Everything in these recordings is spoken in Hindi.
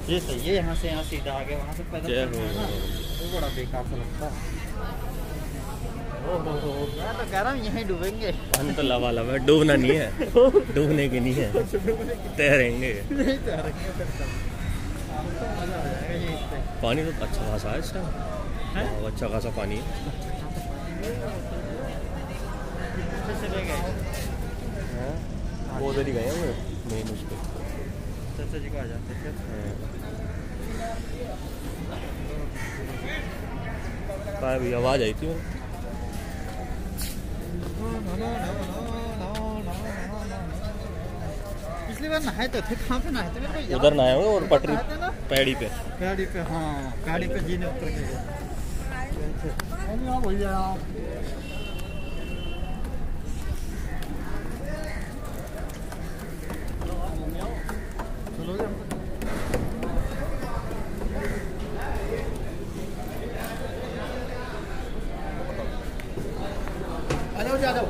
ये सही है, यहाँ से यहाँ सीधा आगे, वहाँ से पैदल चलना है ना, वो बड़ा बेकार सा लगता है। ओहो, मैं तो कह रहा हूँ यहीं डूबेंगे। पानी तो लबालब है, डूबना नहीं है, डूबने की नहीं है, तैरेंगे। पानी तो अच्छा खासा है इस टाइम, बहुत अच्छा खासा पानी है। चले गए वो उधर ही गए हैं मेन उस पर। चाचा जी को आ जाते थे। कहाँ भी आवाज़ आई थी पिछली बार नहाए तो थे, कहाँ पे नहाए थे मेरे को उधर नहाए होंगे और पटरी पैड़ी पे। गाड़ी पे, हाँ गाड़ी पे जीने उतर के गए। भैया आ जाओ।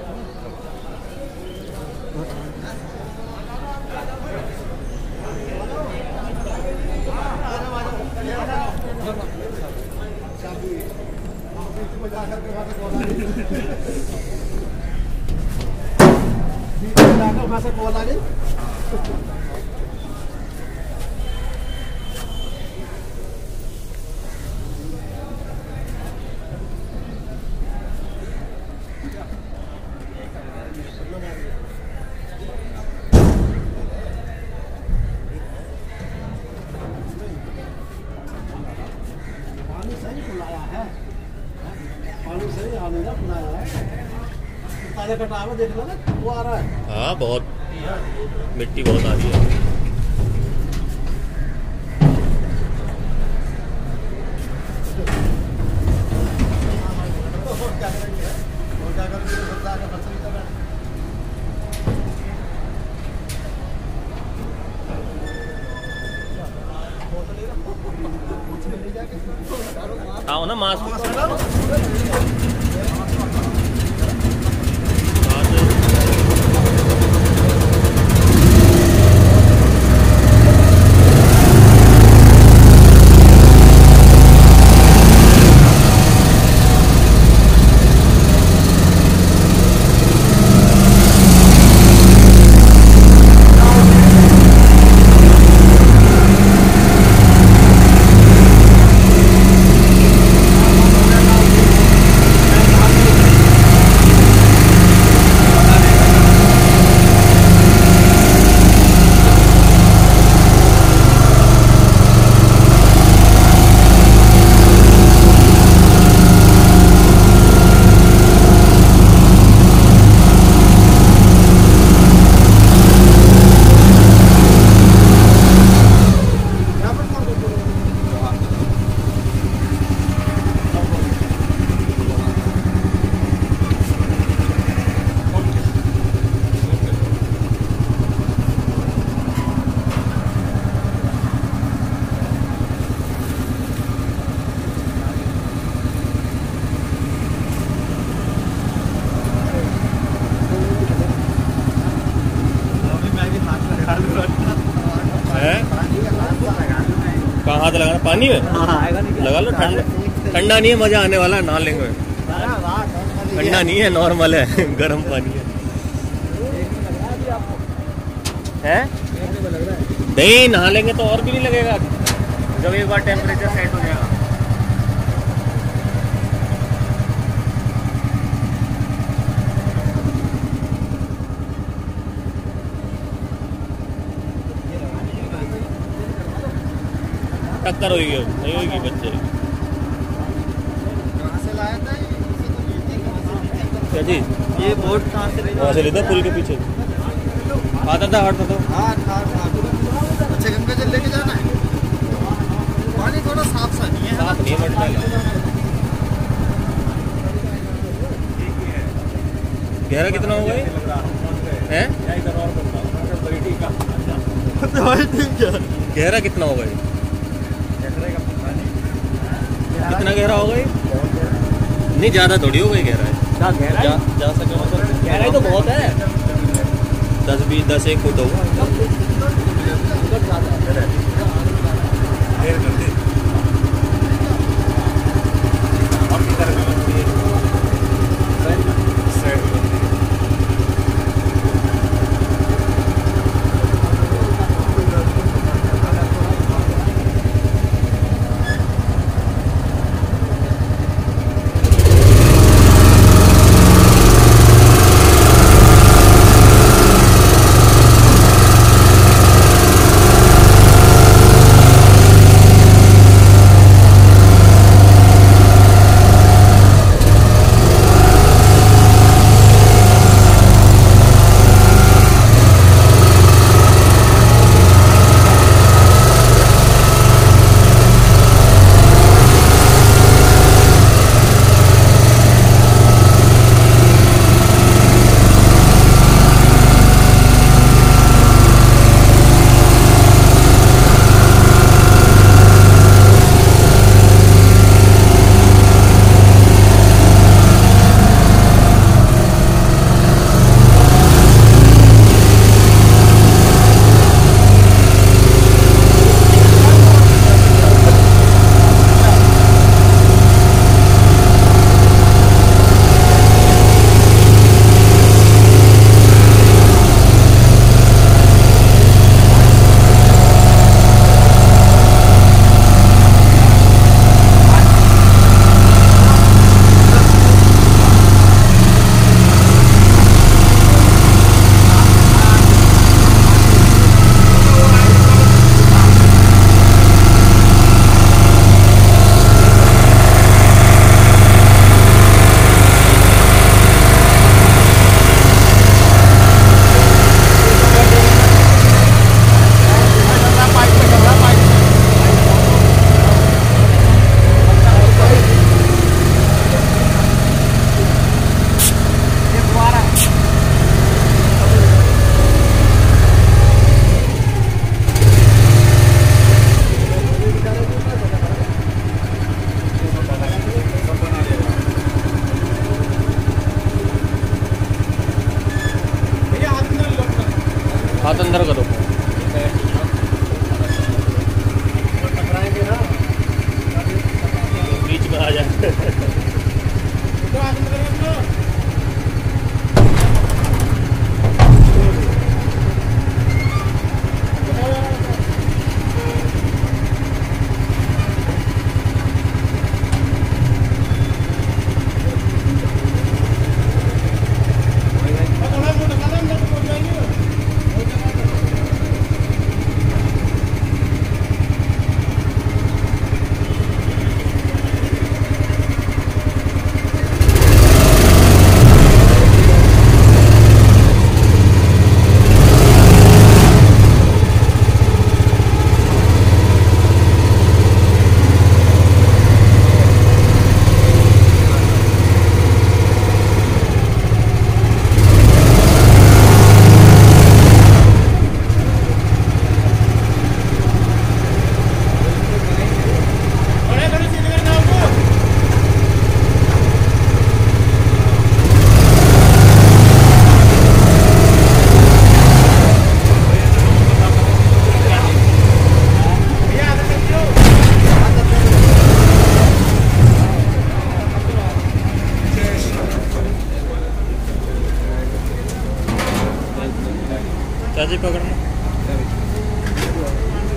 देख लो ना, वो आ रहा है। हाँ बहुत मिट्टी बहुत आ रही है। आओ ना मास्क। कहाँ हाथ लगाना? पानी में लगा लो, ठंडा ठंडा नहीं है, मजा आने वाला है, नहा लेंगे। ठंडा नहीं है, नॉर्मल है, गर्म पानी है। नहीं नहा लेंगे तो और भी नहीं लगेगा, जब एक बार टेम्परेचर सेट हो जाएगा। टक्कर होगी, नहीं होगी बच्चे। कहाँ से लाया था क्या जी? ये बोट कहाँ से लेता? पुल के पीछे आता था, हटता था। हाँ अच्छा, गंगा जल लेके जाना है। पानी थोड़ा साफ सा नहीं है, साफ नहीं है, गहरा कितना होगा ये? गहरा कितना होगा ये? कितना गहरा होगा ये? नहीं ज़्यादा थोड़ी होगा ये, गहरा है। जा सके मतलब गहराई तो बहुत है, 10-20 10-1 फुट होगा।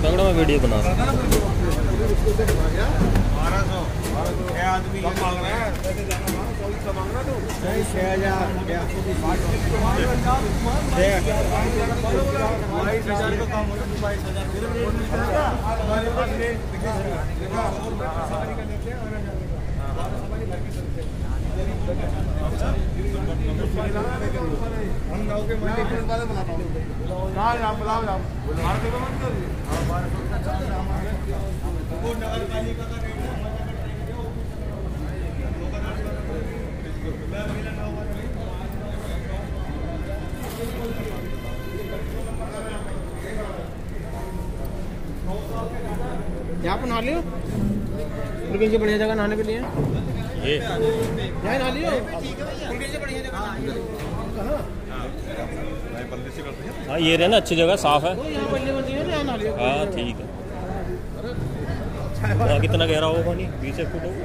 तगड़ा मैं वीडियो बना रहा हूँ। 1200 आदमी मांग रहे हैं। 22,000 का काम हो रहा है। 22,000 यहाँ पर नहा लियो। उनकी बढ़िया जगह नहाने के लिए ये यहाँ नहा लियो। हाँ ये रहे ना, अच्छी जगह साफ है। हाँ ठीक है। वहाँ कितना गहरा होगा पानी? 20 फुट होगा।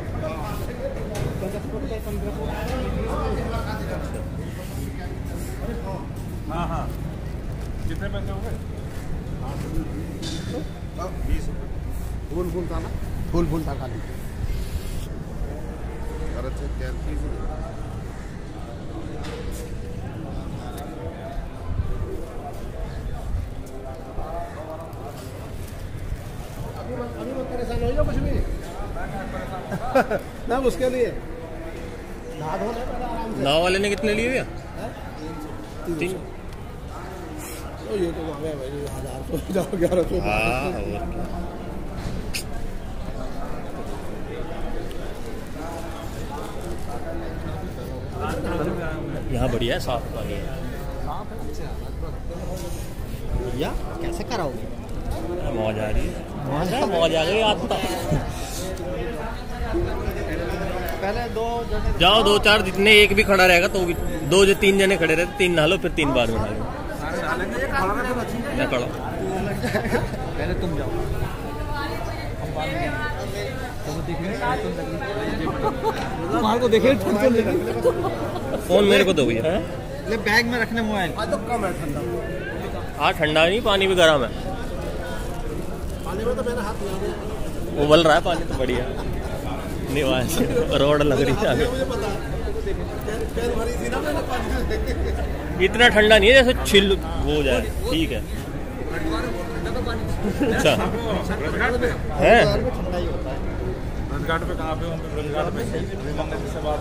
हाँ हाँ कितने पैसे हो गए? 20 फूल था ना, फूल था खाली। अभी मत परेशान हो जाओ कुछ भी ना उसके लिए। नाव वाले ने कितने लिए भैया? 3। ये तो भाई 1,000 1100। हाँ और क्या। यहाँ बढ़िया है, साफ पानी है। भैया कैसे कराओगे? मौज आ रही है, मौज आ गई आज तक। पहले 2 जाओ 2-4 जितने, एक भी खड़ा रहेगा तो भी 2-3 जने खड़े रहते, 3 नहा लो, फिर 3 बाद में नहा लो। मैं खड़ा पहले तुम जाओ। तुम्हारे को देखे फोन मेरे को दो भैया। ले बैग में रखने मोबाइल। आज तो कम है ठंडा। हाँ ठंडा नहीं, पानी भी गर्म है। पानी में तो मेरा हाथ लगा दिया। उबल रहा है पानी तो बढ़िया। निवास रोड लग रही है आगे। मुझे पता है। पैर भरी थी ना मैंने पानी में। इतना ठंडा नहीं है जैसे छिल वो हो जाए। ठीक है। अच्छा है। ठंडा ही होता है। घाट पे कहाँ पे हो? घाट पे से बात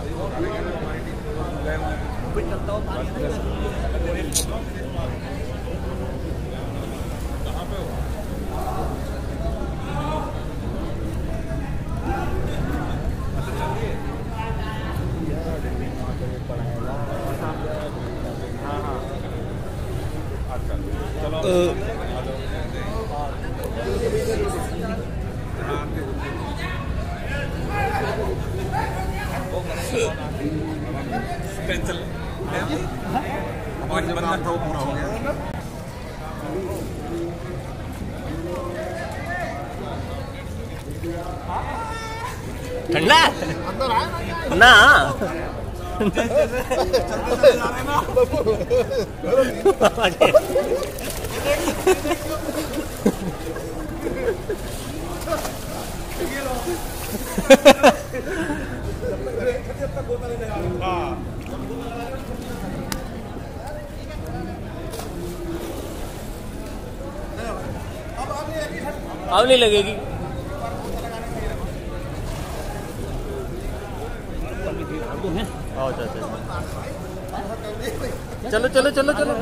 कहाँ पे हो? पेंसिल पूरा हो गया। ठंडा अंदर आए ना। अब नहीं लगेगी। चलो चलो चलो चलो।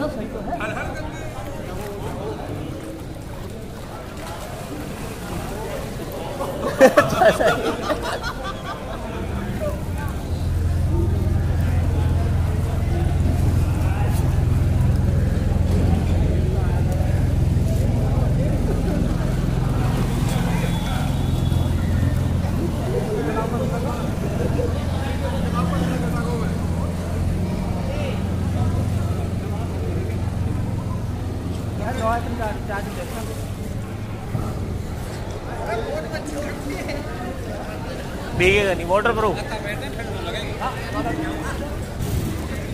भीगेगा नहीं, वाटर प्रूफ।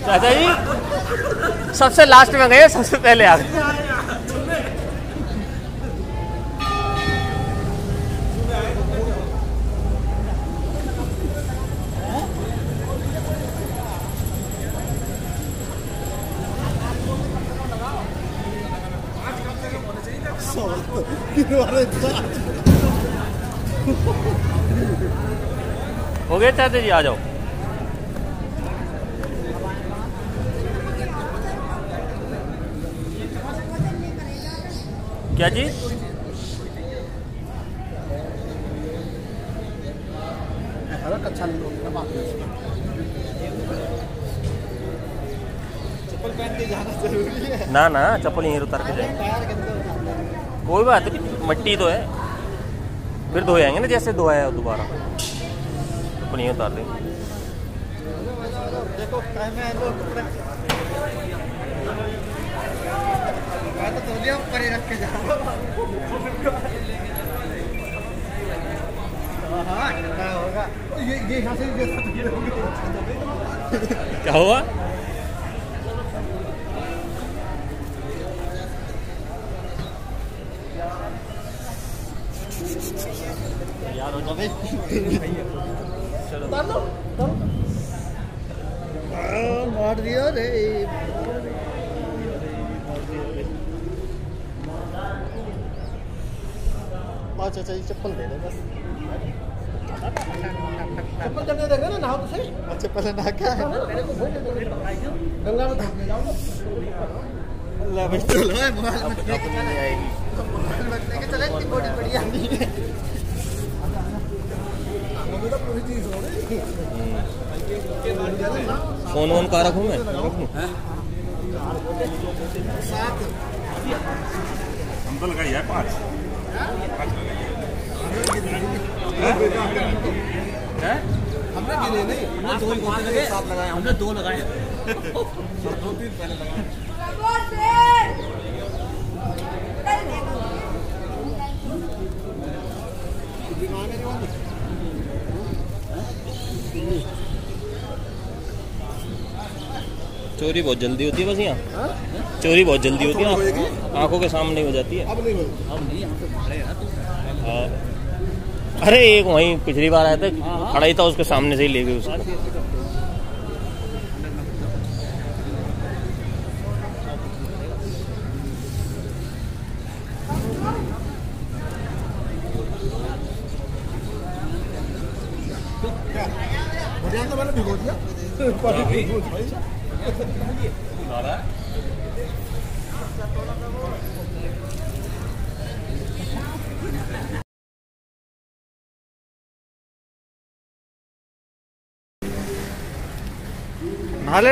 चाचा जी सबसे लास्ट में गए, सबसे पहले आ गए। हो गए चाहते जी, आ जाओ। क्या जी? चप्पल पहन के जाना जरूरी है। ना ना, चप्पल यहीं उतार के जाएंगे, पैर गंदे हो जाते हैं। कोई बात नहीं, मट्टी तो है, फिर धोए आएंगे ना, जैसे धोया है दोबारा, चप्पल यहीं उतार देंगे। देखो टाइम में लोग कपड़े मैं तो तौलिया ऊपर ही रख के जा रहा हूँ। हाँ क्या होगा ये यहाँ से क्या हुआ? यार हो जाए, चलो मार दिया रे। अच्छा अच्छा, चप्पल दे दे बस। चप्पल जब दे देंगे ना, नहाओ तो सही। अच्छा पहले नहा क्या है, गंगा में नहाने जाओ। अल्लाह भाई चलो है, मोबाइल मत लेके चले, मोबाइल मत लेके चले, इतनी बॉडी बढ़िया नहीं है। फोन वोन का रखूँ मैं? हम तो लगाई है 5 हमने गिने नहीं, हमने दो ही गोते लगे, साथ लगाए, हमने 2 लगाए। 2-3 पहले लगाए। चोरी बहुत जल्दी होती है बस यहाँ, चोरी बहुत जल्दी होती है, आंखों के सामने हो जाती है। अब नहीं होगी। हाँ। अरे एक वहीं पिछली बार आया था, खड़ा ही था, उसके सामने से ही ले गए उसको। तो मैंने भिगो दिया।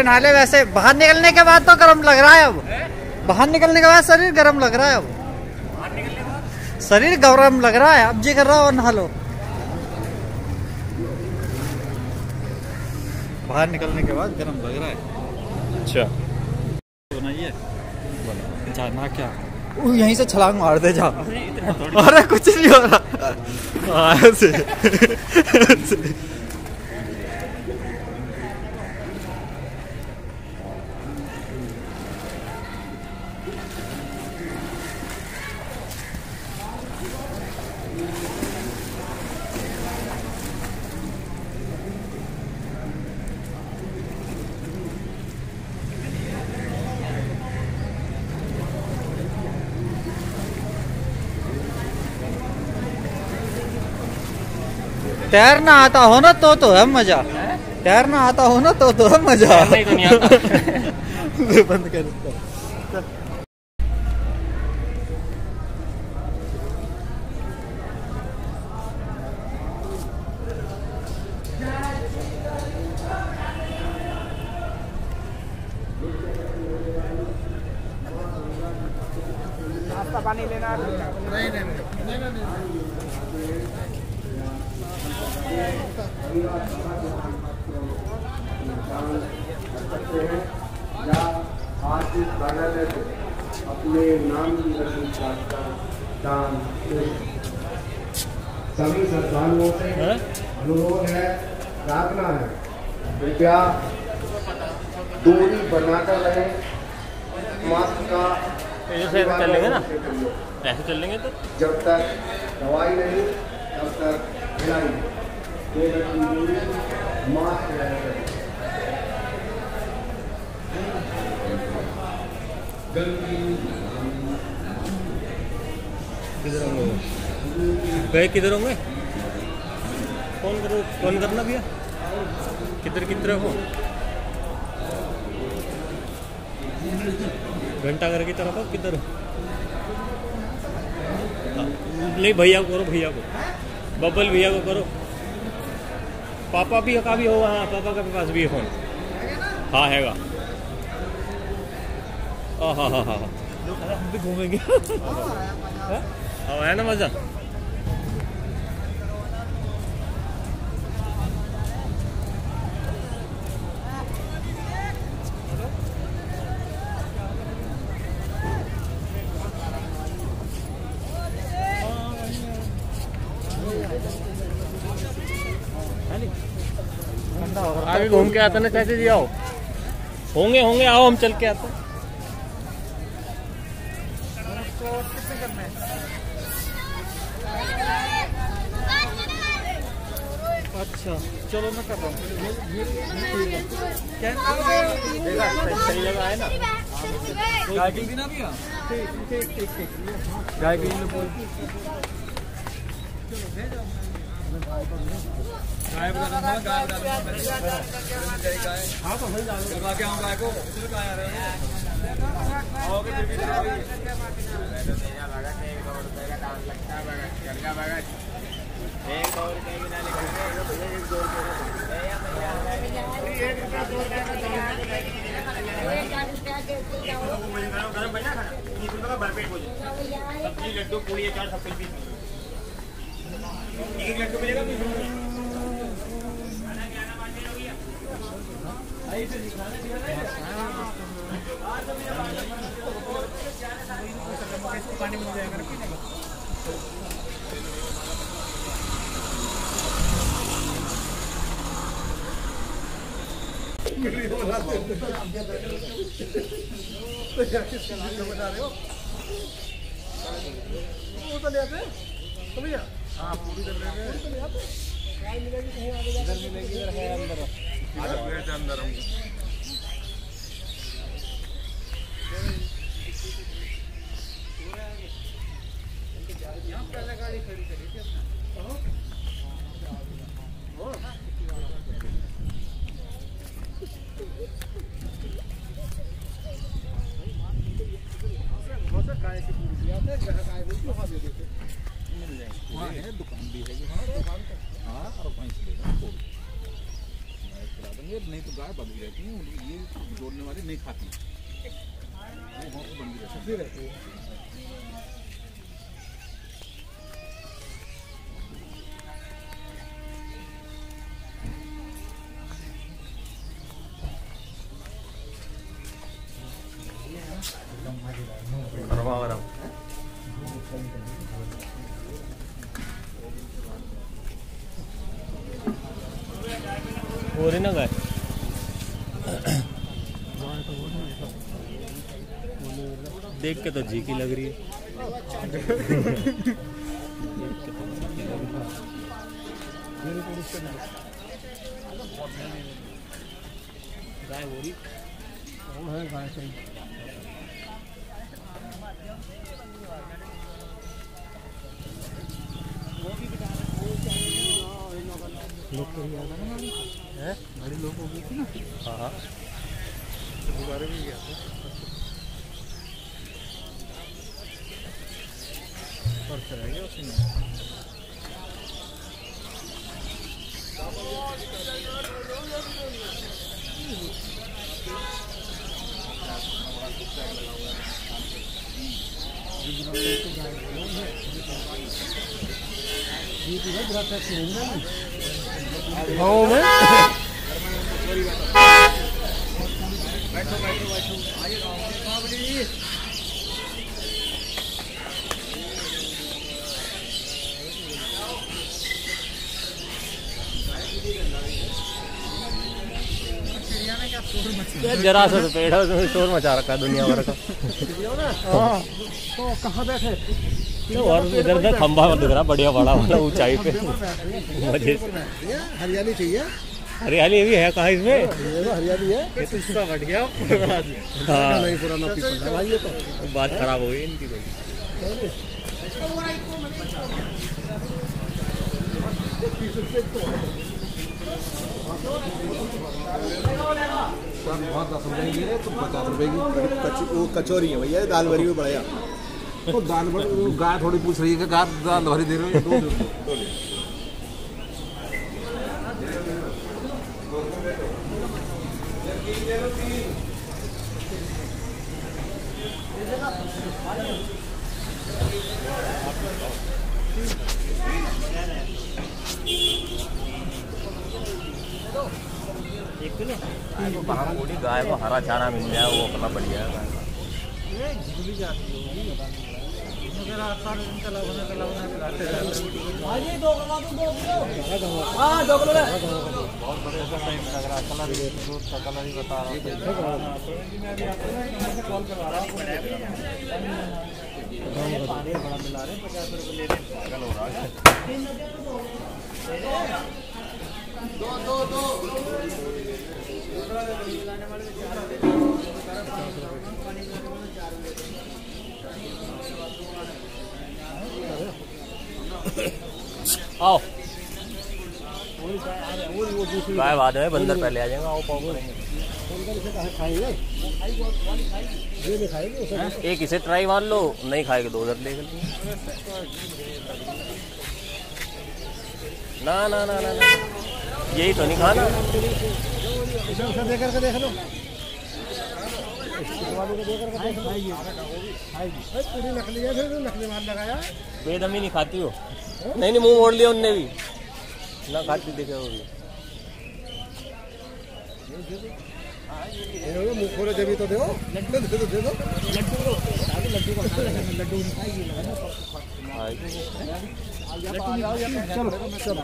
नाले वैसे बाहर निकलने के बाद तो गर्म लग रहा है। अब बाहर निकलने के बाद शरीर गर्म लग रहा है। अब शरीर गर्म लग रहा है। अब जी कर रहा हो नहा लो। बाहर निकलने के बाद गर्म लग रहा है। अच्छा बनाइए जाना क्या, यहीं से छलांग मार दे जा। अरे कुछ नहीं हो रहा। ऐसे तैरना आता हो ना तो है मजा। तैरना आता हो ना तो है मजा। नहीं तो नहीं आता। बंद कर। नाश्ता पानी लेना नहीं। या आशीष बगैर अपने नाम की दान सभी श्रद्धालुओं से अनुरोध है, प्रार्थना है, कृपया दूरी बनाकर रहे। मास्क का ऐसे चल लेंगे ना, ऐसे चल लेंगे तो जब तक दवाई नहीं तब तक इलाज नहीं। 2 गज की दूरी, मास्क रहेगा। किधर होंगे गए, किधर होंगे? फोन करो, फोन करना भैया, किधर हो? घंटा घर की तरफ हो, किधर हो? नहीं भैया को करो, भैया को, बबल भैया को करो। पापा भी का भी होगा, हाँ पापा के पास भी है फोन। हाँ हैगा। हाँ हाँ हाँ हम भी घूमेंगे। अब है ना मजा। आगे घूम के आते ना चाचा जी, आओ। होंगे आओ, हम चल के आते। अच्छा चलो मैं कर रहा हूँ। सही जगह है ना, गाड़ी भी ना भैया। ठीक गाड़ी हाँ तो भाई गाय को लड्डू पूरी 4 सब पीस एक लड्डू मिलेगा। पानी मिल जाएगा पीने का। बता रहे हो वो तो ले आते तो भैया। हाँ पूरी मिलेगी, कहीं आगे इधर मिलेगी, इधर है अंदर, अंदर हम यहाँ पहले गाड़ी खड़ी करी थी वहाँ है दुकान भी है, दुकान तो हाँ और वहीं से लेगा नहीं तो गाय बंधी रहती है, ये जोड़ने वाली नहीं खाती, वो वहाँ पर बंधी रहती है। हो रही ना गाय। देख के तो जी की लग रही है। गाय हो रही है, गाय सही। लोग तो ही आता ना है, बड़े लोग हो गए थे ना। हाँ हाँ दोबारा भी गया था और चला गया उसी में। गाँव में बैठो बैठो बैठो आइए गाँव में। जरा सा पेड़ है उसमें शोर मचा रखा है दुनिया भर का। तो कहाँ बैठे? तो और इधर उधर खंभा दिख रहा बढ़िया बड़ा वाला ऊंचाई पे। मजे हरियाली चाहिए। हरियाली भी है कहाँ इसमें? हरियाली है, ये तो इसका बढ़ गया। हाँ नहीं पुराना पीपल है भाई, ये तो बात खराब हो गई इनकी। बहुत 10 रुपए की है तो 50 रुपए की वो कचौरी है भैया, दाल भरी हुई बढ़िया। तो दाल भरी गाय थोड़ी पूछ रही है कि गाय दाल भरी दे रहे हो, दो गाय को हरा चारा मिल जाए वो अपना बढ़िया है। आओ गाय बाद में बंदर पहले आ जाएगा। आओ पाओ एक इसे ट्राई मार लो, नहीं खाएगा तो उधर ले ना ना ना ना ना यही तो नहीं खाना। देख करके देख लो, पूरी नकली है, फिर नकली माल लगाया। बेदमी नहीं खाती हो? नहीं नहीं मुंह मोड़ लिया उनने भी ना, खाती देखे वो भी। मुंह खोले जब तो दो लड्डू, दे दो लड्डू चलो चलो।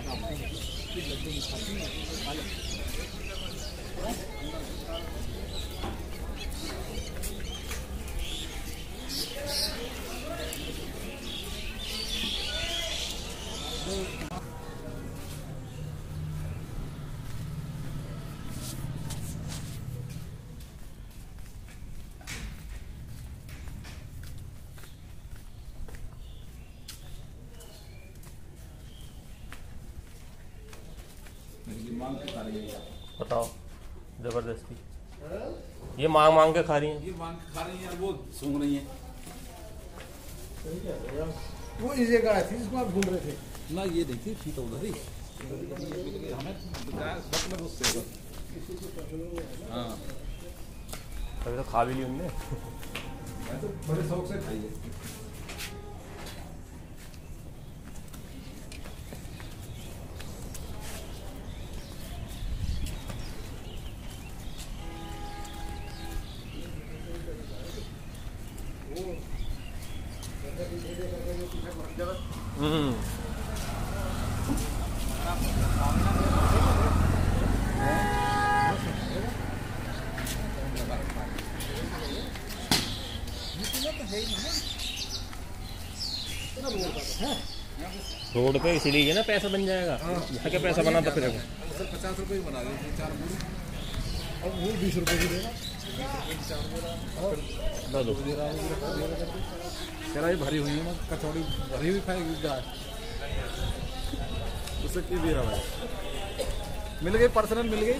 बताओ जबरदस्ती ये मांग मांग के खा रही हैं, ये मांग के खा रही हैं, वो सूंघ रही हैं। वो इस जगह थी जिसको आप ढूंढ रहे थे ना, ये देखिए थी तो उधर ही हमें मतलब उससे। हाँ अभी तो खा भी ली उनने। मैं तो बड़े शौक से खाई है। रोड पे इसीलिए ना पैसा बन जाएगा। यहाँ क्या पैसा बना था फिर 50 रुपए ही बना देते 4 पूरी, और वो 20 रुपए की देगा। कढ़ाई भरी हुई है ना, कचौड़ी भरी हुई खाएगी गाय, उससे की दे रहा है। मिल गई पर्सनल, मिल गई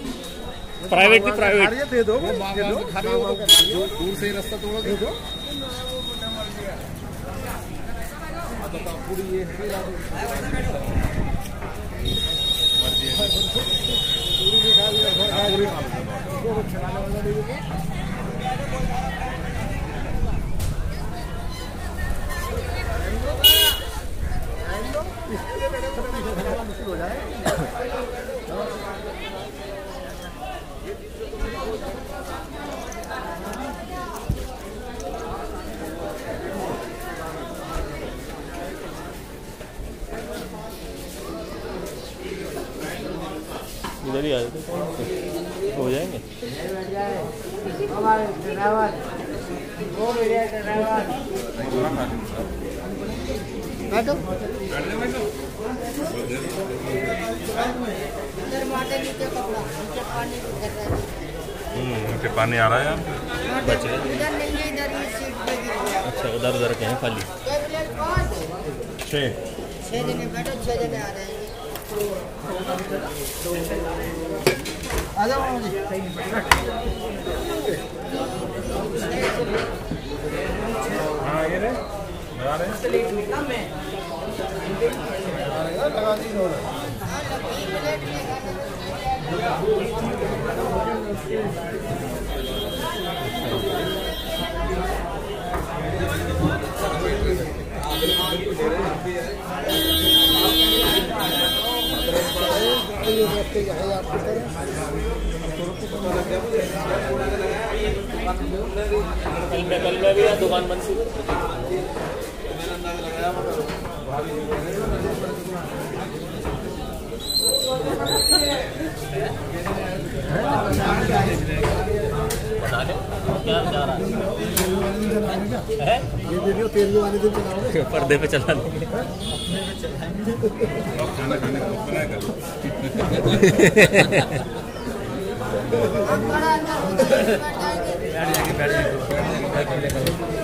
प्राइवेट की प्राइवेट दे दो, दूर से ही रास्ता तोड़ा दे दो। पूरी ये मुश्किल हो जाए। इधर ही आ जाते हो जाएंगे। नीचे पानी आ रहा है यार, बच गए। अच्छा उधर उधर के हैं खाली। 6 जने बैठो, 6 जने आ जाएंगे। आ जाओ मामा जी। हाँ ये रहे लगा रहे लगा दी इन्होंने। कल में भी दुकान बंद थी। बता दे क्या जा रहा है? ये वीडियो 13 वाले दिन चलाओगे? पर्दे पे चला देंगे। खाना खाने को बनाया कर हम बड़ा अंदर बैठ जाएंगे। बैठ जाएंगे